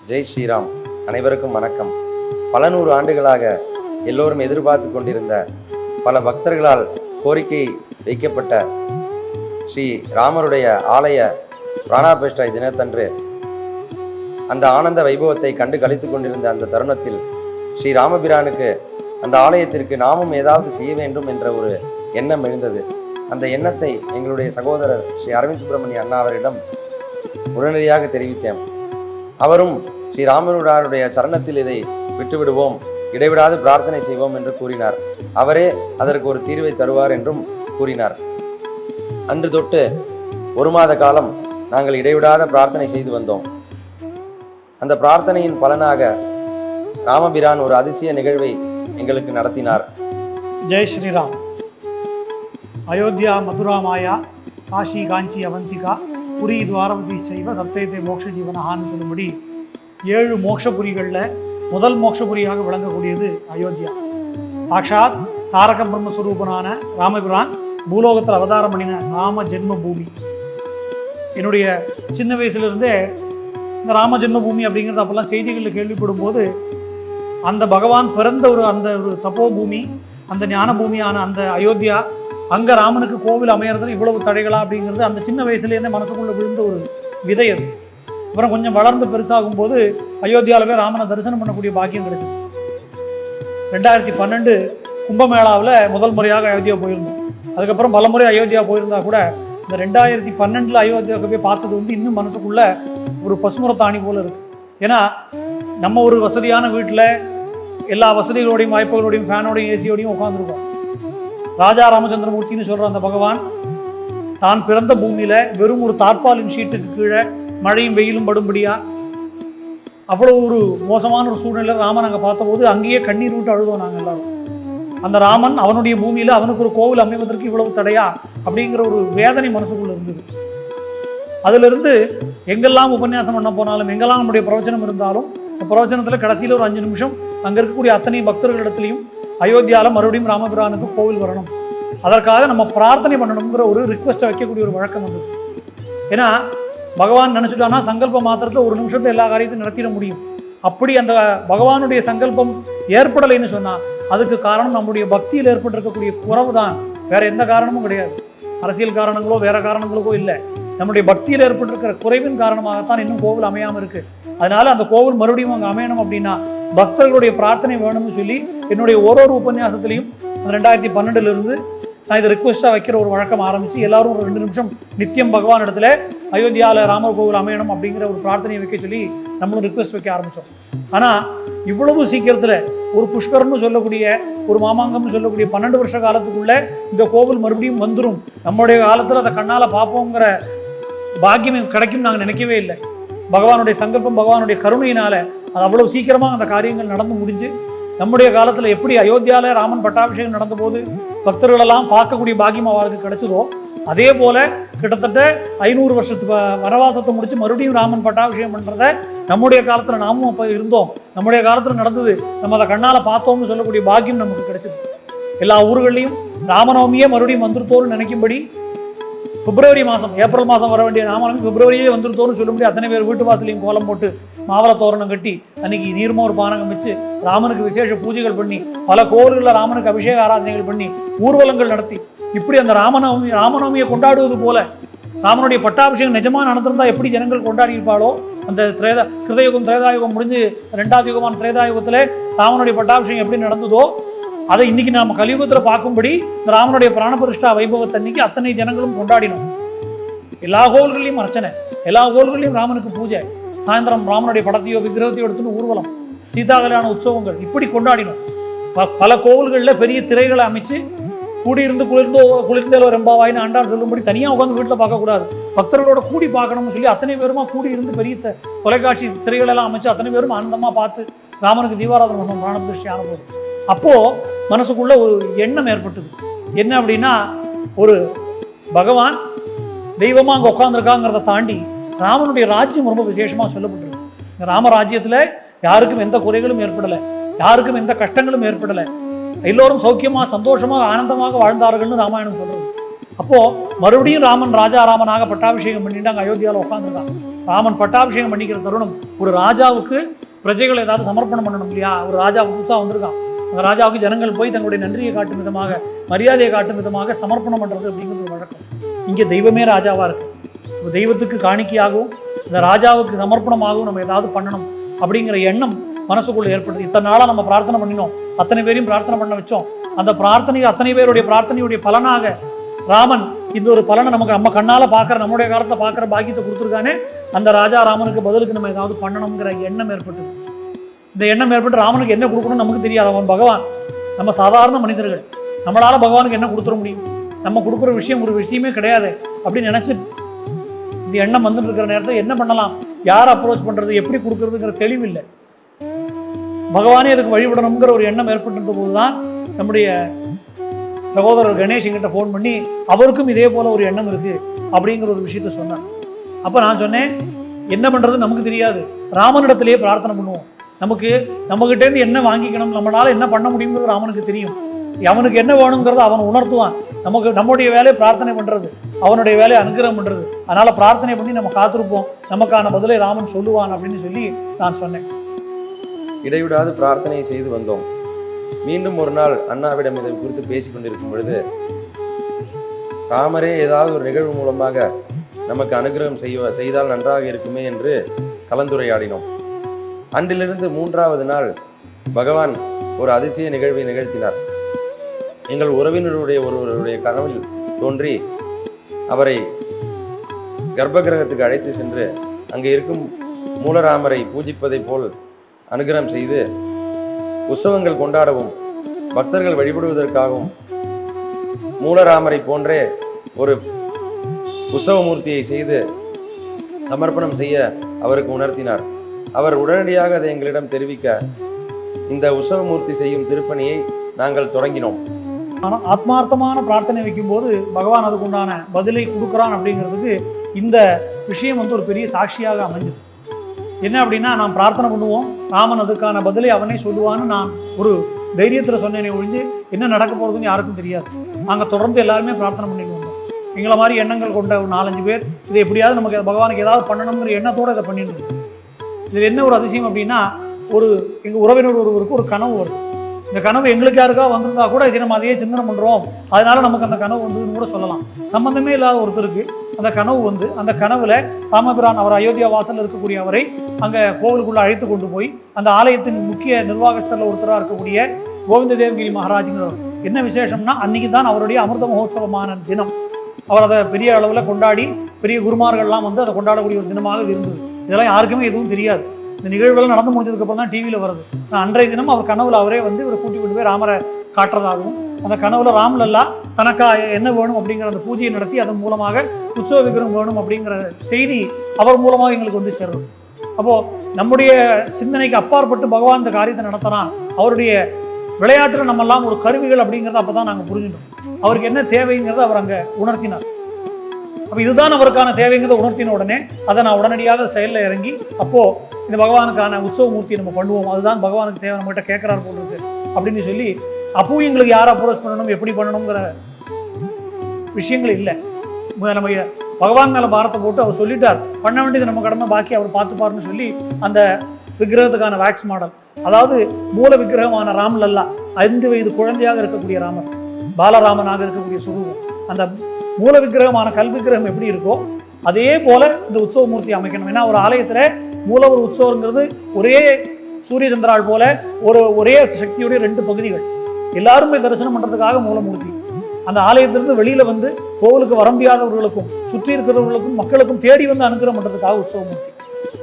ஜெய் ஸ்ரீராம். அனைவருக்கும் வணக்கம். பல நூறு ஆண்டுகளாக எல்லோரும் எதிர்பார்த்து கொண்டிருந்த பல பக்தர்களால் கோரிக்கை வைக்கப்பட்ட ஸ்ரீ ராமருடைய ஆலய பிராணாபிஷ்டை தினத்தன்று அந்த ஆனந்த வைபவத்தை கண்டு கழித்து கொண்டிருந்த அந்த தருணத்தில் ஸ்ரீ ராமபிரானுக்கு அந்த ஆலயத்திற்கு நாமும் ஏதாவது செய்ய வேண்டும் என்ற ஒரு எண்ணம் எழுந்தது. அந்த எண்ணத்தை எங்களுடைய சகோதரர் ஸ்ரீ அரவிந்த் சுப்பிரமணிய அண்ணா அவரிடம் உடனடியாக தெரிவித்தேன். அவரும் ஸ்ரீ ராமருடைய சரணத்தில் இதை விட்டுவிடுவோம், இடைவிடாது பிரார்த்தனை செய்வோம் என்று கூறினார். அவரே அதற்கு ஒரு தீர்வை தருவார் என்றும் கூறினார். அன்று தொட்டு ஒரு மாத காலம் நாங்கள் இடைவிடாத பிரார்த்தனை செய்து வந்தோம். அந்த பிரார்த்தனையின் பலனாக ராமபிரான் ஒரு அதிசய நிகழ்வை எங்களுக்கு நடத்தினார். ஜெய் ஸ்ரீராம். அயோத்தியா, மதுரா, மாயா, காஷி, காஞ்சி, அவந்திகா, புரி, துவாரவதி செய்வ சப்தேதே மோட்ச ஜீவனஹான்னு சொல்லும்படி 7 மோட்சபுரிகளில் முதல் மோட்சபுரியாக விளங்கக்கூடியது அயோத்தியா. சாட்சாத் தாரக பிரம்மஸ்வரூபனான ராமபிரான் பூலோகத்தில் அவதாரம் பண்ணின ராம ஜென்ம பூமி. என்னுடைய சின்ன வயசுலேருந்தே இந்த ராம ஜென்ம பூமி அப்படிங்கிறது அப்போல்லாம் செய்திகளில் கேள்விப்படும் போது அந்த பகவான் பிறந்த அந்த ஒரு தப்போ பூமி, அந்த ஞான பூமியான அந்த அயோத்தியா, அங்கே ராமனுக்கு கோவில் அமையறதுல இவ்வளவு தடைகளா அப்படிங்கிறது அந்த சின்ன வயசுலேருந்தே மனசுக்குள்ளே விழுந்த ஒரு விதை அது. அப்புறம் கொஞ்சம் வளர்ந்து பெருசாகும் போது அயோத்தியாவிலே ராமனை தரிசனம் பண்ணக்கூடிய பாக்கியம் கிடைச்சது. 2012 கும்பமேளாவில் முதல் முறையாக அயோத்தியா போயிருந்தோம். அதுக்கப்புறம் பல முறை அயோத்தியா போயிருந்தா கூட இந்த 2012 அயோத்தியாவுக்கு போய் பார்த்தது இன்னும் மனசுக்குள்ள ஒரு பசுமுரத்தாணி போல இருக்கு. ஏன்னா நம்ம ஒரு வசதியான வீட்டில் எல்லா வசதிகளோடையும் வாய்ப்புகளோடையும் ஃபேனோடையும் ஏசியோடையும் உட்காந்துருக்கோம். ராஜா ராமச்சந்திரமூர்த்தின்னு சொல்கிற அந்த பகவான் தான் பிறந்த பூமியில் வெறும் ஒரு தார்பாலின் ஷீட்டுக்கு கீழே மழையும் வெயிலும் படும்படியா அவ்வளோ ஒரு மோசமான ஒரு சூழ்நிலை ராமன் அங்கே பார்த்தபோது அங்கேயே கண்ணீர் விட்டு அழுதோம் நாங்கள் எல்லாரும். அந்த ராமன் அவனுடைய பூமியில் அவனுக்கு ஒரு கோவில் அமைவதற்கு இவ்வளவு தடையா அப்படிங்கிற ஒரு வேதனை மனசுக்குள்ளே இருந்தது. அதிலிருந்து எங்கெல்லாம் உபன்யாசம் பண்ண போனாலும், எங்கெல்லாம் நம்முடைய பிரவச்சனம் இருந்தாலும், அந்த பிரவச்சனத்தில் கடைசியில் ஒரு 5 நிமிஷம் அங்கே இருக்கக்கூடிய அத்தனை பக்தர்களிடத்துலையும் அயோத்தியாவில் மறுபடியும் ராமபிரானுக்கு கோவில் வரணும், அதற்காக நம்ம பிரார்த்தனை பண்ணணுங்கிற ஒரு ரிக்வெஸ்ட்டை வைக்கக்கூடிய ஒரு வழக்கம் வந்தது. ஏன்னா பகவான் நினச்சிட்டானா சங்கல்ப மாத்திரத்தில் ஒரு நிமிஷத்தில் எல்லா காரியத்தையும் நடத்திட முடியும். அப்படி அந்த பகவானுடைய சங்கல்பம் ஏற்படலைன்னு சொன்னால் அதுக்கு காரணம் நம்முடைய பக்தியில் ஏற்பட்டிருக்கக்கூடிய குறைவு தான், வேற எந்த காரணமும் கிடையாது. அரசியல் காரணங்களோ வேற காரணங்களுக்கோ இல்லை, நம்முடைய பக்தியில் ஏற்பட்டிருக்கிற குறைவின் காரணமாகத்தான் இன்னும் கோவில் அமையாமல் இருக்கு. அதனால அந்த கோவில் மறுபடியும் அங்கே அமையணும் அப்படின்னா பக்தர்களுடைய பிரார்த்தனை வேணும்னு சொல்லி என்னுடைய ஒரு உபன்யாசத்துலையும் 2012 நான் இதை ரிக்வெஸ்ட்டாக வைக்கிற ஒரு வழக்கம் ஆரம்பித்து எல்லாரும் ஒரு 2 நிமிஷம் நித்தியம் பகவான் இடத்துல அயோத்தியாவில் ராமர் கோவில் அமையணும் அப்படிங்கிற ஒரு பிரார்த்தனையை வைக்க சொல்லி நம்மளும் ரிக்வெஸ்ட் வைக்க ஆரம்பித்தோம். ஆனால் இவ்வளவு சீக்கிரத்தில் ஒரு புஷ்கரம்னு சொல்லக்கூடிய ஒரு மாமாங்கம்னு சொல்லக்கூடிய 12 வருஷ காலத்துக்குள்ளே இந்த கோவில் மறுபடியும் வந்துடும், நம்மளுடைய காலத்தில் அதை கண்ணால் பார்ப்போங்கிற பாக்கியம் கிடைக்கும் நாங்கள் நினைக்கவே இல்லை. பகவானுடைய சங்கல்பம், பகவானுடைய கருணையினால அது அவ்வளவு சீக்கிரமாக அந்த காரியங்கள் நடந்து முடிஞ்சு நம்முடைய காலத்தில் எப்படி அயோத்தியாவில் ராமன் பட்டாபிஷேகம் நடந்த போது பக்தர்களெல்லாம் பார்க்கக்கூடிய பாக்கியம் அவருக்கு கிடைச்சதோ அதே போல கிட்டத்தட்ட 500 வருஷத்துக்கு வனவாசத்தை முடிச்சு மறுபடியும் ராமன் பட்டாபிஷேகம் பண்ணுறத நம்முடைய காலத்தில் நாமும் அப்போ இருந்தோம், நம்முடைய காலத்தில் நடந்தது, நம்ம அதை கண்ணால் பார்த்தோம்னு சொல்லக்கூடிய பாக்கியம் நமக்கு கிடைச்சது. எல்லா ஊர்களையும் ராமநவமியே மறுபடியும் வந்துருத்தோன்னு நினைக்கும்படி பிப்ரவரி மாதம், ஏப்ரல் மாதம் வர வேண்டிய ராமநவமி பிப்ரவரியே வந்துருத்தோன்னு சொல்லும்படி அத்தனை பேர் வீட்டு வாசலையும் கோலம் போட்டு மாவள தோரணம் கட்டி அன்னைக்கு நீர்மோர் பானகம் வச்சு ராமனுக்கு விசேஷ பூஜைகள் பண்ணி பல கோவில்களில் ராமனுக்கு அபிஷேக ஆராதனைகள் பண்ணி ஊர்வலங்கள் நடத்தி இப்படி அந்த ராமநவமியை கொண்டாடுவது போல ராமனுடைய பட்டாபிஷேகம் நிஜமாக நடந்திருந்தா எப்படி ஜனங்கள் கொண்டாடி இருப்பாளோ, அந்த கிருதயுகம் திரேதாயுகம் முடிஞ்சு 2வது யுகமான திரேதாயுகத்தில் ராமனுடைய பட்டாபிஷேகம் எப்படி நடந்ததோ அதை இன்னைக்கு நாம கலியுகத்தில் பார்க்கும்படி இந்த ராமனுடைய பிராணபரிஷ்டா வைபவத்தன்னைக்கு அத்தனை ஜனங்களும் கொண்டாடினோம். எல்லா கோவில்களையும் அர்ச்சனை, எல்லா கோவில்களையும் ராமனுக்கு பூஜை, சாயந்தரம் ராமனுடைய படத்தையோ விக்கிரகத்தையோ எடுத்துன்னு ஊர்வலம், சீதா கல்யாண உற்சவங்கள் இப்படி கொண்டாடினோம். பல கோவில்களில் பெரிய திரைகளை அமைச்சு கூடியிருந்து குளிர்ந்தேலோ ரெம்பாவாயின்னு ஆண்டான்னு சொல்லும்படி தனியாக உட்காந்து வீட்டில் பார்க்கக்கூடாது, பக்தர்களோட கூடி பார்க்கணும்னு சொல்லி அத்தனை பேருமா கூடி இருந்து பெரிய தொலைக்காட்சி திரைகளெல்லாம் அமைச்சு அத்தனை பேரும் ஆனந்தமாக பார்த்து ராமனுக்கு தீபாராதனை பண்ணோம் பிராணபிரதிஷ்டை ஆன போது. அப்போது மனசுக்குள்ள ஒரு எண்ணம் ஏற்பட்டது. என்ன அப்படின்னா, ஒரு பகவான் தெய்வமாக அங்கே உட்காந்துருக்காங்கிறத தாண்டி ராமனுடைய ராஜ்யம் ரொம்ப விசேஷமாக சொல்லப்பட்டிருக்கு. இந்த ராமராஜ்யத்தில் யாருக்கும் எந்த குறைகளும் ஏற்படலை, யாருக்கும் எந்த கஷ்டங்களும் ஏற்படலை, எல்லோரும் சௌக்கியமாக சந்தோஷமாக ஆனந்தமாக வாழ்ந்தார்கள்னு ராமாயணம் சொல்கிறது. அப்போது மறுபடியும் ராமன் ராஜாராமனாக பட்டாபிஷேகம் பண்ணிட்டு அங்கே அயோத்தியாவில் உட்காந்துருக்காங்க. ராமன் பட்டாபிஷேகம் பண்ணிக்கிற தருணம், ஒரு ராஜாவுக்கு பிரஜைகள் ஏதாவது சமர்ப்பணம் பண்ணணும் இல்லையா? ஒரு ராஜா புதுசாக வந்திருக்கான், அந்த ராஜாவுக்கு ஜனங்கள் போய் தங்களுடைய நன்றியை காட்டும் விதமாக, மரியாதையை காட்டும் விதமாக சமர்ப்பணம் பண்ணுறது அப்படிங்கிறது ஒரு வழக்கம். இங்கே தெய்வமே ராஜாவாக இருக்கு. தெய்வத்துக்கு காணிக்கையாகவும் இந்த ராஜாவுக்கு சமர்ப்பணமாகவும் நம்ம ஏதாவது பண்ணணும் அப்படிங்கிற எண்ணம் மனசுக்குள்ள ஏற்படுது. இத்தனை நாளாக நம்ம பிரார்த்தனை பண்ணினோம், அத்தனை பேரையும் பிரார்த்தனை பண்ண வச்சோம். அந்த பிரார்த்தனை, அத்தனை பேருடைய பிரார்த்தனையுடைய பலனாக ராமன் இந்த ஒரு பலனை நமக்கு நம்ம கண்ணால் பார்க்குற, நம்முடைய காலத்தை பார்க்குற பாக்கியத்தை கொடுத்துருக்கானே, அந்த ராஜா ராமனுக்கு பதிலுக்கு நம்ம ஏதாவது பண்ணணுங்கிற எண்ணம் ஏற்பட்டது. இந்த எண்ணம் ஏற்பட்டு ராமனுக்கு என்ன கொடுக்கணும்னு நமக்கு தெரியாது. அவன் பகவான், நம்ம சாதாரண மனிதர்கள், நம்மளால் பகவானுக்கு என்ன கொடுத்துட முடியும்? நம்ம கொடுக்குற விஷயம் ஒரு விஷயமே கிடையாது அப்படின்னு நினச்சி இந்த எண்ணம் வந்துட்டு இருக்கிற நேரத்தில் என்ன பண்ணலாம், யாரை அப்ரோச் பண்ணுறது, எப்படி கொடுக்குறதுங்கிற தெளிவு இல்லை. பகவானே அதுக்கு வழிவிடணுங்கிற ஒரு எண்ணம் ஏற்பட்டிருந்த போது தான் நம்முடைய சகோதரர் கணேஷ் என்கிட்ட ஃபோன் பண்ணி அவருக்கும் இதே போல் ஒரு எண்ணம் இருக்குது அப்படிங்கிற ஒரு விஷயத்த சொன்னார். அப்போ நான் சொன்னேன், என்ன பண்ணுறது நமக்கு தெரியாது, ராமனிடத்திலேயே பிரார்த்தனை பண்ணுவோம். நம்மகிட்டேருந்து என்ன வாங்கிக்கணும், நம்மளால் என்ன பண்ண முடியுங்கிறது ராமனுக்கு தெரியும். அவனுக்கு என்ன வேணுங்கிறத அவன் உணர்த்துவான். நம்முடைய வேலையை பிரார்த்தனை பண்ணுறது, அவனுடைய வேலையை அனுகிரகம் பண்ணுறது. அதனால் பிரார்த்தனை பண்ணி நம்ம காத்திருப்போம், நமக்கான பதிலை ராமன் சொல்லுவான் அப்படின்னு சொல்லி நான் சொன்னேன். இடைவிடாது பிரார்த்தனை செய்து வந்தோம். மீண்டும் ஒரு நாள் அண்ணாவிடம் இதை குறித்து பேசிக் கொண்டிருக்கும் பொழுது, ராமரே ஏதாவது ஒரு நிகழ்வு மூலமாக நமக்கு அனுகிரகம் செய்தால் நன்றாக இருக்குமே என்று கலந்துரையாடினோம். அன்றிலிருந்து 3வது நாள் பகவான் ஒரு அதிசய நிகழ்வை நிகழ்த்தினார். எங்கள் உறவினருடைய ஒருவருடைய கனவில் தோன்றி அவரை கர்ப்பகிரகத்துக்கு அழைத்து சென்று அங்கே இருக்கும் மூலராமரை பூஜிப்பதை போல் அனுகிரகம் செய்து உற்சவங்கள் கொண்டாடவும் பக்தர்கள் வழிபடுவதற்காகவும் மூலராமரை போன்றே ஒரு உற்சவமூர்த்தியை செய்து சமர்ப்பணம் செய்ய அவருக்கு உணர்த்தினார். அவர் உடனடியாக அதை எங்களிடம் தெரிவிக்க இந்த உற்சவமூர்த்தி செய்யும் திருப்பணியை நாங்கள் தொடங்கினோம். ஆனால் ஆத்மார்த்தமான பிரார்த்தனை வைக்கும்போது பகவான் அதுக்கு உண்டான பதிலை கொடுக்குறான் அப்படிங்கிறதுக்கு இந்த விஷயம் ஒரு பெரிய சாட்சியாக அமைஞ்சது. என்ன அப்படின்னா, நாம் பிரார்த்தனை பண்ணுவோம், ராமன் அதுக்கான பதிலை அவனே சொல்லுவான்னு நான் ஒரு தைரியத்தில் சொன்னேனே ஒழிஞ்சு என்ன நடக்க போகிறதுன்னு யாருக்கும் தெரியாது. நாங்கள் தொடர்ந்து எல்லாருமே பிரார்த்தனை பண்ணிட்டு வந்தோம். எங்களை மாதிரி எண்ணங்கள் கொண்ட ஒரு 4-5 பேர் இதை எப்படியாவது நமக்கு பகவானுக்கு ஏதாவது பண்ணணுங்கிற எண்ணத்தோடு இதை பண்ணிட்டு இருந்தோம். இதில் என்ன ஒரு அதிசயம் அப்படின்னா, எங்கள் உறவினர் ஒருவருக்கு ஒரு கனவு வருது. இந்த கனவு எங்களுக்கு யாருக்காக வந்திருந்தா கூட இதை நம்ம அதையே சிந்தனை பண்ணுறோம், அதனால நமக்கு அந்த கனவு வந்ததுன்னு கூட சொல்லலாம். சம்பந்தமே இல்லாத ஒருத்தருக்கு அந்த கனவு வந்து, அந்த கனவுல ராமபிரான் அவர் அயோத்தியா வாசலில் இருக்கக்கூடிய அவரை அங்கே கோவிலுக்குள்ளே அழைத்து கொண்டு போய் அந்த ஆலயத்தின் முக்கிய நிர்வாகஸ்தரில் ஒருத்தராக இருக்கக்கூடிய கோவிந்த தேவகிரி மகாராஜுங்கிறவர். என்ன விசேஷம்னா, அன்னைக்கு தான் அவருடைய அமிர்த மகோத்சவமான தினம். அவர் அதை பெரிய அளவில் கொண்டாடி பெரிய குருமார்கள்லாம் வந்து அதை கொண்டாடக்கூடிய ஒரு தினமாக இருந்தது. இதெல்லாம் யாருக்குமே எதுவும் தெரியாது. இந்த நிகழ்வுகள் நடந்து முடிஞ்சதுக்கப்புறம் தான் டிவியில் வருது. அன்றைய தினம் அவர் கனவுல அவரே வந்து இவரை கூட்டி கொண்டு போய் ராமரை காட்டுறதாகவும், அந்த கனவுல ராம்லல்லா தனக்கா என்ன வேணும் அப்படிங்கிற அந்த பூஜையை நடத்தி அதன் மூலமாக உற்சவ விக்கிரகம் வேணும் அப்படிங்கிற செய்தி அவர் மூலமாக எங்களுக்கு வந்து சேரும். அப்போது நம்முடைய சிந்தனைக்கு அப்பாற்பட்டு பகவான் இந்த காரியத்தை நடத்துகிறான். அவருடைய விளையாட்டில் நம்மெல்லாம் ஒரு கருவிகள் அப்படிங்கிறத அப்போ தான் நாங்கள் புரிஞ்சுட்டோம். அவருக்கு என்ன தேவைங்கிறத அவர் அங்கே உணர்த்தினார். அப்போ இதுதான் அவருக்கான தேவைங்கிறத உணர்த்தின உடனே அதை நான் உடனடியாக செயலில் இறங்கி, அப்போது இந்த பகவானுக்கான உற்சவ மூர்த்தியை நம்ம பண்ணுவோம், அதுதான் பகவானுக்கு தேவை, நம்மகிட்ட கேட்குறாரு போல் இருக்கு அப்படின்னு சொல்லி, அப்பவும் எங்களுக்கு யாரை அப்ரோச் பண்ணணும், எப்படி பண்ணணுங்கிற விஷயங்கள் இல்லை. நம்ம பகவான் மேலே பாரத்தை போட்டு அவர் சொல்லிட்டார், பண்ண வேண்டியது நம்ம கடமை, பாக்கி அவர் பார்த்துப்பாருன்னு சொல்லி அந்த விக்கிரகத்துக்கான வேக்ஸ் மாடல், அதாவது மூல விக்கிரகமான ராம்லல்லா 5 வயது குழந்தையாக இருக்கக்கூடிய ராமர், பாலராமனாக இருக்கக்கூடிய சுரூபம், அந்த மூல விக்கிரகமான கல் விக்கிரகம் எப்படி இருக்கோ அதே போல இந்த உற்சவ மூர்த்தி அமைக்கணும். ஏன்னா ஒரு ஆலயத்தில் மூலவர் உற்சவங்கிறது ஒரே சூரிய சந்திரால் போல ஒரே சக்தியுடைய 2 பகுதிகள், எல்லாருமே தரிசனம் பண்ணுறதுக்காக மூலமூர்த்தி. அந்த ஆலயத்திலிருந்து வெளியில் வந்து கோவிலுக்கு வர முடியாதவர்களுக்கும் சுற்றி இருக்கிறவர்களுக்கும் மக்களுக்கும் தேடி வந்து அனுகிரகம் பண்ணுறதுக்காக உற்சவமூர்த்தி.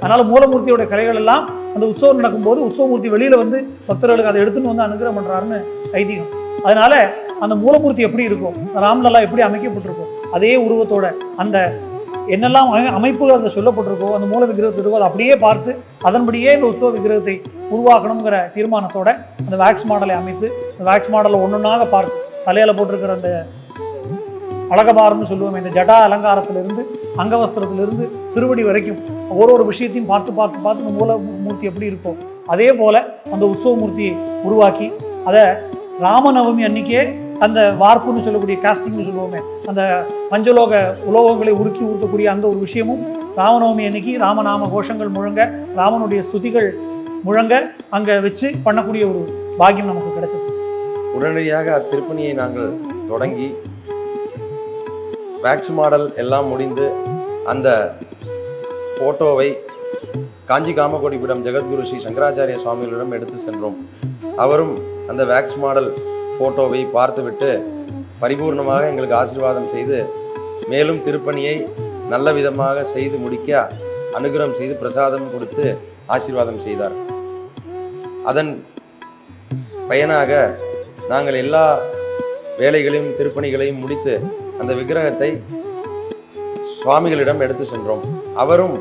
அதனால் மூலமூர்த்தியோட கலைகள் எல்லாம் அந்த உற்சவம் நடக்கும்போது உற்சவமூர்த்தி வெளியில் வந்து பக்தர்களுக்கு அதை எடுத்துன்னு வந்து அனுகிரகம் பண்ணுறாருன்னு ஐதீகம். அதனால அந்த மூலமூர்த்தி எப்படி இருக்கும், ராம்லல்லா எப்படி அமைக்கப்பட்டிருக்கும், அதே உருவத்தோட அந்த என்னெல்லாம் அமைப்புகள் அங்கே சொல்லப்பட்டிருக்கோ அந்த மூல விக்கிரகத்தை இருக்கோ அதை அப்படியே பார்த்து அதன்படியே இந்த உற்சவ விக்கிரகத்தை உருவாக்கணுங்கிற தீர்மானத்தோட அந்த வேக்ஸ் மாடலை அமைத்து, அந்த வேக்ஸ் மாடலை ஒன்றொன்றாக பார்த்து தலையில் போட்டிருக்கிற அந்த அழகபாரம்னு சொல்லுவோம், இந்த ஜடா அலங்காரத்திலிருந்து அங்கவஸ்திரத்திலிருந்து திருவடி வரைக்கும் ஒரு விஷயத்தையும் பார்த்து பார்த்து பார்த்து இந்த மூல மூர்த்தி எப்படி இருக்கும் அதே போல் அந்த உற்சவ மூர்த்தியை உருவாக்கி அதை ராமநவமி அன்னைக்கே அந்த வார்ப்புன்னு சொல்லக்கூடிய காஸ்டிங்னு சொல்லுவோமே, அந்த பஞ்சலோக உலோகங்களை உருக்கி ஊற்றக்கூடிய அந்த ஒரு விஷயமும் ராமநவமி அன்னைக்கு ராமநாம கோஷங்கள் முழங்க, ராமனுடைய ஸ்துதிகள் முழங்க அங்கே வச்சு பண்ணக்கூடிய ஒரு பாக்கியம் நமக்கு கிடைச்சது. உடனடியாக அத்திருப்பணியை நாங்கள் தொடங்கி வேக்ஸ் மாடல் எல்லாம் முடிந்து அந்த ஃபோட்டோவை காஞ்சி காமகோடிபீடம் ஜெகத்குரு ஸ்ரீ சங்கராச்சாரிய சுவாமிகளிடம் எடுத்து சென்றோம். அவரும் அந்த வேக்ஸ் மாடல் ஃபோட்டோவை பார்த்துவிட்டு பரிபூர்ணமாக எங்களுக்கு ஆசீர்வாதம் செய்து மேலும் திருப்பணியை நல்ல விதமாக செய்து முடிக்க அனுகிரகம் செய்து பிரசாதம் கொடுத்து ஆசீர்வாதம் செய்தார். அதன் பயனாக நாங்கள் எல்லா வேலைகளையும் திருப்பணிகளையும் முடித்து அந்த விக்கிரகத்தை சுவாமிகளிடம் எடுத்து சென்றோம். அவரும்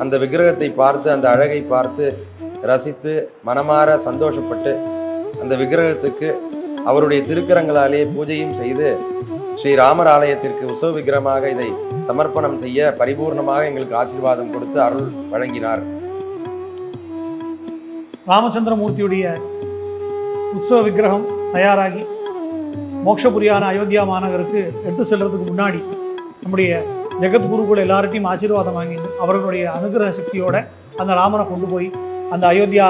அந்த விக்கிரகத்தை பார்த்து அந்த அழகை பார்த்து ரசித்து மனமாற சந்தோஷப்பட்டு அந்த விக்கிரகத்துக்கு அவருடைய திருக்கரங்களாலே பூஜையும் செய்து ஸ்ரீராமர் ஆலயத்திற்கு உற்சவ விக்கிரகமாக இதை சமர்ப்பணம் செய்ய பரிபூர்ணமாக எங்களுக்கு ஆசீர்வாதம் கொடுத்து அருள் வழங்கினார். ராமச்சந்திரமூர்த்தியுடைய உற்சவ விக்கிரகம் தயாராகி மோட்சபுரியான அயோத்தியா மாநகருக்கு எடுத்து செல்றதுக்கு முன்னாடி நம்முடைய ஜெகத்குருக்குள் எல்லார்ட்டையும் ஆசீர்வாதம் வாங்கிட்டு அவர்களுடைய அனுகிரக சக்தியோட அந்த ராமனை கொண்டு போய் அந்த அயோத்தியா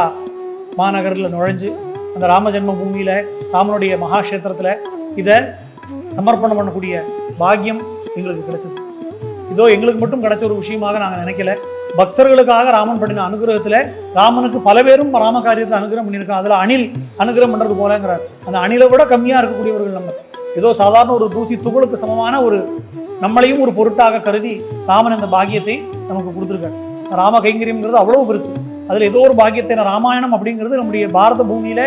மாநகரில் நுழைஞ்சு அந்த ராம ஜென்ம பூமியில் ராமனுடைய மகாக்ஷேத்திரத்தில் இதை சமர்ப்பணம் பண்ணக்கூடிய பாக்கியம் எங்களுக்கு கிடைச்சது. இதோ எங்களுக்கு மட்டும் கிடைச்ச ஒரு விஷயமாக நாங்கள் நினைக்கல. பக்தர்களுக்காக ராமன் பண்ணின அனுகிரகத்தில் ராமனுக்கு பல பேரும் ராம காரியத்தை அனுகிரகம் பண்ணியிருக்காங்க. அதில் அணில் அனுகிரகம் பண்ணுறது போலங்கிறார். அந்த அணிலை விட கம்மியாக இருக்கக்கூடியவர்கள் நம்ம. ஏதோ சாதாரண ஒரு தூசி துகளுக்கு சமமான ஒரு நம்மளையும் ஒரு பொருட்டாக கருதி ராமன் இந்த பாக்கியத்தை நமக்கு கொடுத்துருக்காரு. ராம கைங்கரியம்ங்கிறது அவ்வளவு பெருசு. அதில் ஏதோ ஒரு பாக்கியத்தை ராமாயணம் அப்படிங்கிறது நம்முடைய பாரத பூமியில்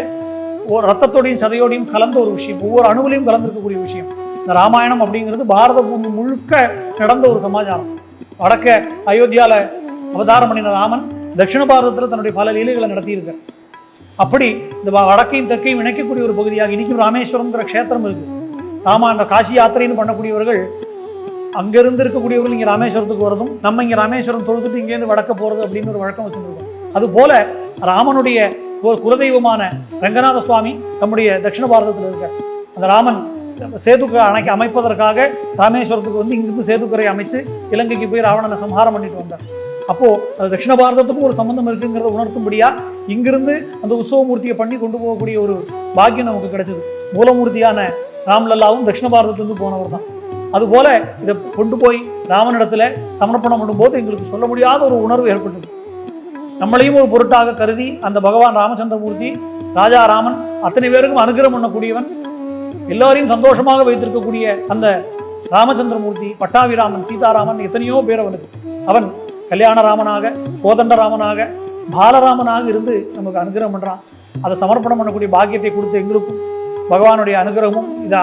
ஒரு ரத்தத்தோடையும் சதையோடையும் கலந்த ஒரு விஷயம், ஒவ்வொரு அணுவிலையும் கலந்துருக்கக்கூடிய விஷயம். இந்த ராமாயணம் அப்படிங்கிறது பாரத பூமி முழுக்க நடந்த ஒரு சமாச்சாரம். வடக்க அயோத்தியாவில் அவதாரம் பண்ணின ராமன் தட்சிண பாரதத்தில் தன்னுடைய பல லீலைகளை நடத்தியிருக்கார். அப்படி இந்த வடக்கையும் தெற்கையும் இணைக்கக்கூடிய ஒரு பகுதியாக இன்னைக்கும் ராமேஸ்வரம்ங்கிற க்ஷேத்திரம் இருக்கு. அந்த காசி யாத்திரைன்னு பண்ணக்கூடியவர்கள் அங்கிருந்து இருக்கக்கூடியவர்கள் இங்கே ராமேஸ்வரத்துக்கு வரதும், நம்ம இங்கே ராமேஸ்வரம் தொழுதுட்டு இங்கேருந்து வடக்க போகிறது அப்படின்னு ஒரு வழக்கம் வச்சுருக்கோம். அதுபோல ராமனுடைய குலதெய்வமான ரங்கநாத சுவாமி நம்முடைய தட்சிண பாரதத்தில் இருக்கார். அந்த ராமன் சேதுக்கரை அணைக்கு அமைப்பதற்காக ராமேஸ்வரத்துக்கு வந்து இங்கிருந்து சேதுக்கரை அமைச்சு இலங்கைக்கு போய் ராவணனை சம்ஹாரம் பண்ணிட்டு வந்தார். அப்போது அது தட்சிண பாரதத்துக்கும் ஒரு சம்பந்தம் இருக்குங்கிறத உணர்த்தும்படியா இங்கிருந்து அந்த உற்சவமூர்த்தியை பண்ணி கொண்டு போகக்கூடிய ஒரு பாக்கியம் நமக்கு கிடைச்சது. மூலமூர்த்தியான ராம்லல்லாவும் தட்சிண பாரதத்திலிருந்து போனவர் தான். அதுபோல இதை கொண்டு போய் ராமனிடத்துல சமர்ப்பணம் பண்ணும்போது எங்களுக்கு சொல்ல முடியாத ஒரு உணர்வு ஏற்பட்டது. நம்மளையும் ஒரு பொருட்டாக கருதி அந்த பகவான் ராமச்சந்திரமூர்த்தி ராஜா ராமன் அத்தனை பேருக்கும் அனுகிரகம் பண்ணக்கூடியவன், எல்லாரையும் சந்தோஷமாக வைத்திருக்கக்கூடிய அந்த ராமச்சந்திரமூர்த்தி பட்டாபிராமன், சீதாராமன், எத்தனையோ பேர் அவனுக்கு. அவன் கல்யாணராமனாக, கோதண்டராமனாக, பாலராமனாக இருந்து நமக்கு அனுகிரகம் பண்ணுறான். அதை சமர்ப்பணம் பண்ணக்கூடிய பாக்கியத்தை கொடுத்து எங்களுக்கும் பகவானுடைய அனுகிரகமும் இதா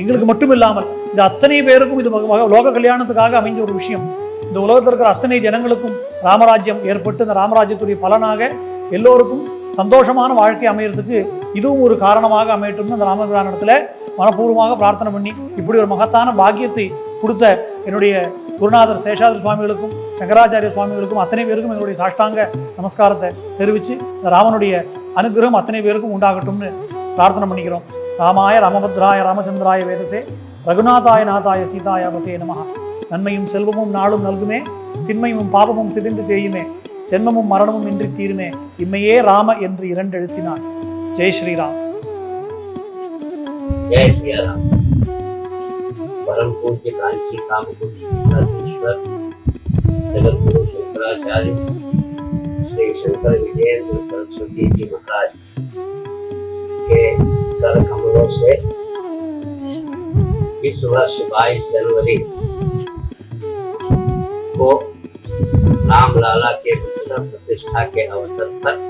எங்களுக்கு மட்டும் இல்லாமல் இது அத்தனை பேருக்கும் இது லோக கல்யாணத்துக்காக அமைஞ்ச ஒரு விஷயம். இந்த உலகத்தில் இருக்கிற அத்தனை ஜனங்களுக்கும் ராமராஜ்யம் ஏற்பட்டு இந்த ராமராஜ்யத்துடைய பலனாக எல்லோருக்கும் சந்தோஷமான வாழ்க்கை அமையறதுக்கு இதுவும் ஒரு காரணமாக அமையட்டும்னு அந்த ராமபிரானிடத்துல மனப்பூர்வமாக பிரார்த்தனை பண்ணி இப்படி ஒரு மகத்தான பாக்கியத்தை கொடுத்த என்னுடைய குருநாதர் சேஷாதிரி சுவாமிகளுக்கும் சங்கராச்சாரிய சுவாமிகளுக்கும் அத்தனை பேருக்கும் எங்களுடைய சாஷ்டாங்க நமஸ்காரத்தை தெரிவித்து இந்த ராமனுடைய அனுகிரகம் அத்தனை பேருக்கும் உண்டாகட்டும்னு பிரார்த்தனை பண்ணிக்கிறோம். ராமாய ராமபத்ராய ராமச்சந்திராய வேதசே ரகுநாதாய நாதாய சீதாய பதே நமஹ. நன்மையும் செல்வமும் நாளும் நல்குமே, திண்மையும் பாபமும் சிதைந்து தேயுமே, ஜென்மமும் மரணமும் இன்றி தீருமே, இம்மையே ராம என்று 2 எழுத்தினார். ஜெய் ஸ்ரீராம். जय श्री राम। परम पूज्य कांची कामकोटीश्वर जगत गुरु शंकराचार्य श्री शंकर विजयेंद्र सरस्वती जी महाराज के कर कमलों से इस वर्ष 22 जनवरी को रामलाला के पुत्र प्रतिष्ठा के अवसर पर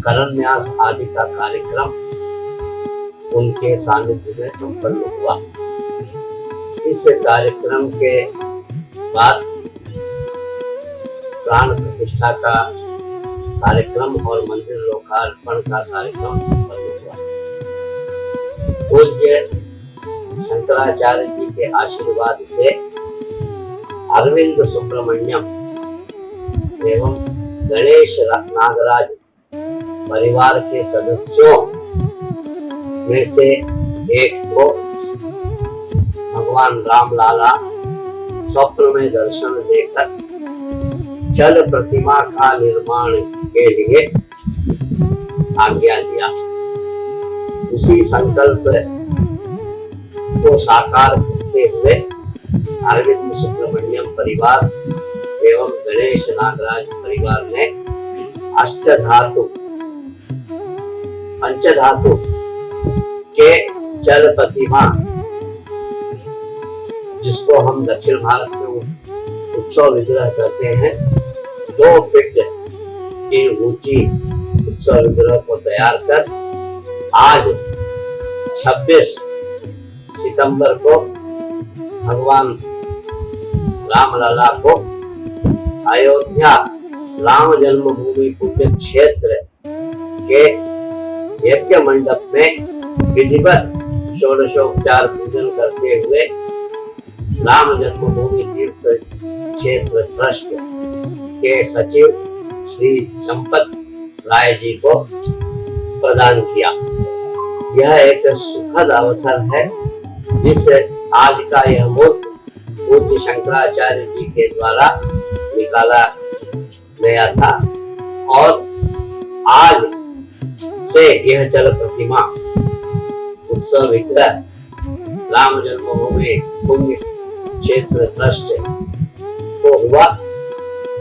करन्यास आदि का कार्यक्रम उनके सानिध्य में संपन्न हुआ। इस कार्यक्रम के बाद प्राण प्रतिष्ठा का कार्यक्रम और मंदिर लोकार्पण का कार्यक्रम संपन्न हुआ। पूज्य शंकराचार्य जी के आशीर्वाद से अरविंद सुब्रमण्यम एवं गणेश नागराज परिवार के सदस्यों में से एक को भगवान राम लाला स्वप्न में दर्शन देकर जल प्रतिमा का निर्माण के लिए आज्ञा दिया। उसी संकल्प को साकार करते हुए अरविंद सुब्रमण्यम परिवार एवं गणेश नागराज परिवार ने अष्टधातु पंचधातु के जल प्रतिमा, जिसको हम दक्षिण भारत में उत्सव विग्रह कहते हैं, 2 फीट की ऊंची उत्सव विग्रह को तैयार कर आज 26 सितंबर को भगवान रामलला को अयोध्या राम जन्मभूमि पुण्य क्षेत्र के यज्ञ मंडप में विधिवत षोडशोपचार पूजन करते हुए राम जन्मभूमि तीर्थ क्षेत्र ट्रस्ट के सचिव श्री संपत राय जी को प्रदान किया। यह एक सुखद अवसर है जिस आज का यह मूर्त पूज्य शंकराचार्य जी के द्वारा निकाला गया था और आज से यह जल प्रतिमा उत्सव विग्रह राम जन्मभूमि पुण्य क्षेत्र ट्रस्ट को हुआ,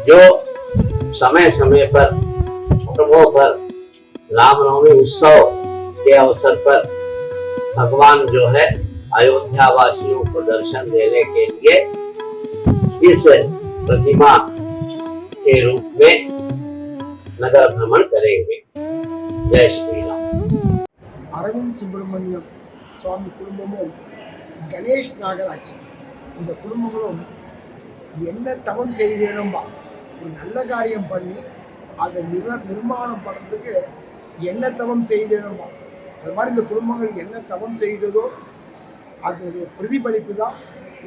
जो समय समय पर पर्वों पर रामनवमी उत्सव के अवसर पर भगवान जो है अयोध्या वासियों को दर्शन देने के लिए इस प्रतिमा के रूप में नगर भ्रमण करेंगे। जय श्री राम। அரவிந்த் சுப்பிரமணியம் சுவாமி குடும்பமும் கணேஷ் நாகராஜ் இந்த குடும்பங்களும் என்ன தவம் செய்தேனும்பா, ஒரு நல்ல காரியம் பண்ணி அதை நிர்மாணம் பண்ணுறதுக்கு என்ன தவம் செய்தேனும்பா. அது மாதிரி இந்த குடும்பங்கள் என்ன தவம் செய்ததோ அதனுடைய பிரதிபலிப்பு தான்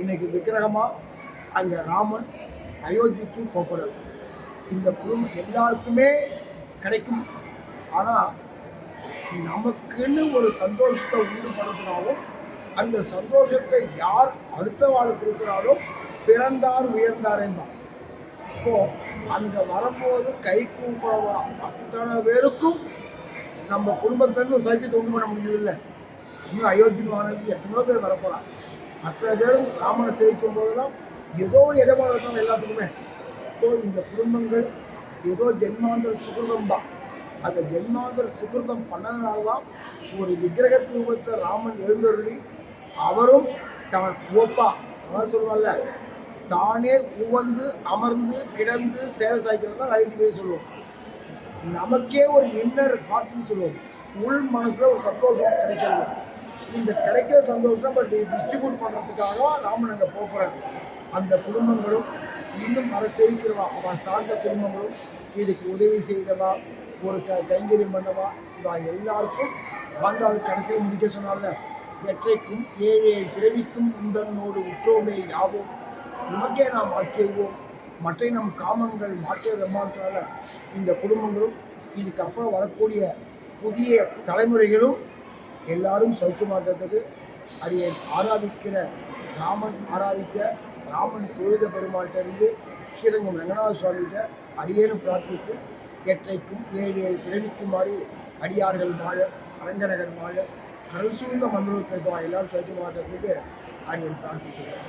இன்னைக்கு விக்கிரகமாக அங்கே ராமன் அயோத்திக்கு போகிறது. இந்த குடும்பம் எல்லாருக்குமே கிடைக்கும். ஆனால் நமக்குன்னு ஒரு சந்தோஷத்தை உண்டு பண்ணுறதுனாலும் அந்த சந்தோஷத்தை யார் அடுத்த வாழ் கொடுக்குறாரோ பிறந்தார் உயர்ந்தாரேம்பா. இப்போது அங்கே வரும்போது கை கூப்பிடுவா அத்தனை பேருக்கும் நம்ம குடும்பத்துலேருந்து ஒரு சைக்கியத்தை உண்டு பண்ண முடியுது இல்லை. இன்னும் அயோத்தியின் வானத்துக்கு எத்தனையோ பேர் வரப்போகலாம். அத்தனை பேரும் ராமனை சேவிக்கும் போதெல்லாம் ஏதோ ஒரு எஜமான இருக்கணும் எல்லாத்துக்குமே. இப்போ இந்த குடும்பங்கள் ஏதோ ஜென்மாந்திர சுகிருதம் தான். அந்த ஜென்மாந்திர சுகிருதம் பண்ணதுனால தான் ஒரு விக்கிரக ரூபத்தை ராமன் எழுந்தருளி அவரும் தான் ஓப்பா அதான் சொல்லுவாங்கல்ல, தானே உவந்து அமர்ந்து கிடந்து சேவை சாய்க்கிறது தான் நைதிவே சொல்லுவோம். நமக்கே ஒரு இன்னர் ஹார்ட்னு சொல்லுவோம், உள் மனசில் ஒரு சந்தோஷம் கிடைக்கிறது. இந்த கிடைக்கிற சந்தோஷம் நம்ம டிஸ்ட்ரிபியூட் பண்ணுறதுக்காக ராமன் அங்கே போகிறார். அந்த குடும்பங்களும் இன்னும் அதை சேவிக்கிறவா அவன் சார்ந்த குடும்பங்களும் இதுக்கு உதவி செய்தவா ஒரு கைங்கரியம் பண்ணவா இவா எல்லாருக்கும் வாழ்ந்தால் கடைசியில் முடிக்க சொன்னால எற்றைக்கும் 7 பிறவிக்கும் உந்தன்னோடு உற்றோமே யாவோம் நமக்கே நாம் ஆட்செய்வோம் மற்ற நம் காமங்கள் மாற்றியதம்மானால இந்த குடும்பங்களும் இதுக்கப்புறம் வரக்கூடிய புதிய தலைமுறைகளும் எல்லாரும் சௌக்கியமாக்கிறதுக்கு அடியை ஆராதிக்கிற ராமன் ஆராதித்த ராமன் தொழுத பெருமாள்கிட்டருந்து ஸ்ரீரங்கம் ரங்கநாத சுவாமிகிட்ட அடியேனும் பிரார்த்தித்து எற்றைக்கும் 7 பிறவிக்கும் மாறி அடியார்கள் வாழ அரங்கநகர் வாழ கடல் சூழ்ந்த மண்டலத்திற்கு எல்லாரும் சௌக்கியமாக்கிறதுக்கு அடியேன் பிரார்த்திக்கிறேன்.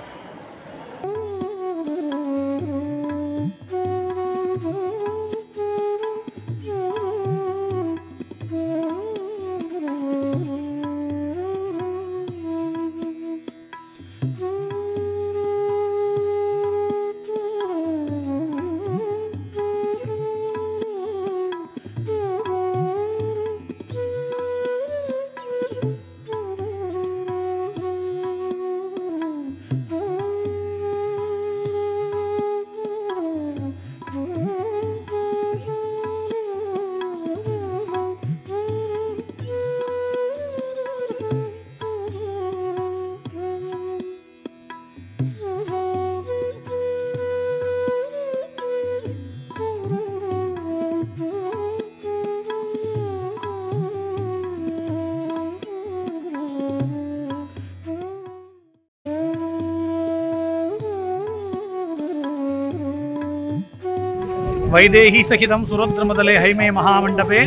वैदेही सहितं सुरद्रमदले हैमे महामण्डपे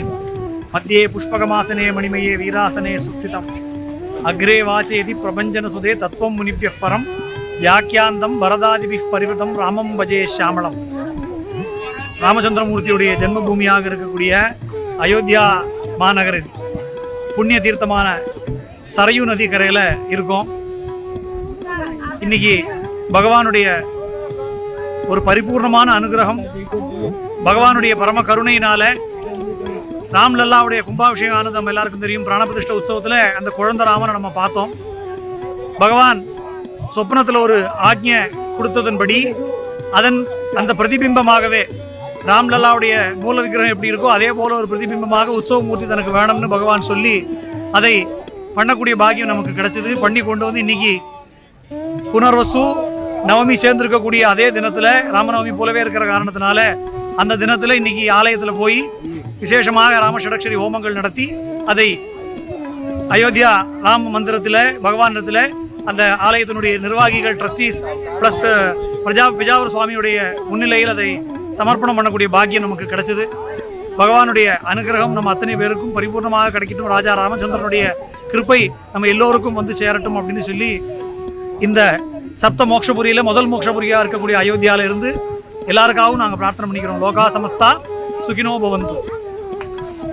मध्ये पुष्पकमासने मणिमये वीरासने सुस्थितम् अग्रे वाचेति प्रपञ्चनसुदे तत्त्वं मुनिभ्यः परं व्याख्यान्तं वरदादिभिः परिवृतं रामं भजे श्यामளம். ராமச்சந்திரமூர்த்தியுடைய ஜென்மபூமியாக இருக்கக்கூடிய அயோத்தியா மாநகரின் புண்ணிய தீர்த்தமான சரையு நதி கரையில் இருக்கோம். இன்னைக்கு பகவானுடைய ஒரு பரிபூர்ணமான அனுகிரகம், பகவானுடைய பரம கருணையினால ராம்லல்லாவுடைய கும்பாபிஷேகம் ஆனது நம்ம எல்லாருக்கும் தெரியும். பிராணபிரதிஷ்ட உற்சவத்தில் அந்த குழந்தை ராமனை நம்ம பார்த்தோம். பகவான் சொப்னத்தில் ஒரு ஆக்ஞை கொடுத்ததன்படி அதன் அந்த பிரதிபிம்பமாகவே ராம்லல்லாவுடைய மூல விக்கிரகம் எப்படி இருக்கோ அதே போல ஒரு பிரதிபிம்பமாக உற்சவமூர்த்தி தனக்கு வேணும்னு பகவான் சொல்லி அதை பண்ணக்கூடிய பாக்கியம் நமக்கு கிடைச்சது. பண்ணி கொண்டு வந்து இன்னைக்கு புனர்வசு நவமி சேர்ந்திருக்கக்கூடிய அதே தினத்தில் ராமநவமி போலவே இருக்கிற காரணத்தினால அந்த தினத்தில் இன்னைக்கு ஆலயத்தில் போய் விசேஷமாக ராம ஷடக்ஷரி ஹோமங்கள் நடத்தி அதை அயோத்தியா ராம மந்திரத்தில் பகவானிடத்தில் அந்த ஆலயத்தினுடைய நிர்வாகிகள் ட்ரஸ்டீஸ் ப்ளஸ் பிஜாவர் சுவாமியுடைய முன்னிலையில் அதை சமர்ப்பணம் பண்ணக்கூடிய பாக்கியம் நமக்கு கிடைச்சது. பகவானுடைய அனுகிரகம் நம்ம அத்தனை பேருக்கும் பரிபூர்ணமாக கிடைக்கட்டும். ராஜா ராமச்சந்திரனுடைய கிருப்பை நம்ம எல்லோருக்கும் வந்து சேரட்டும் அப்படின்னு சொல்லி இந்த சப்த மோட்சபுரியில் முதல் மோட்சபுரியாக இருக்கக்கூடிய அயோத்தியாவில இருந்து எல்லாருக்காகவும் நாங்கள் பிரார்த்தனை பண்ணிக்கிறோம். லோகா சமஸ்தா சுகினோ பவந்து.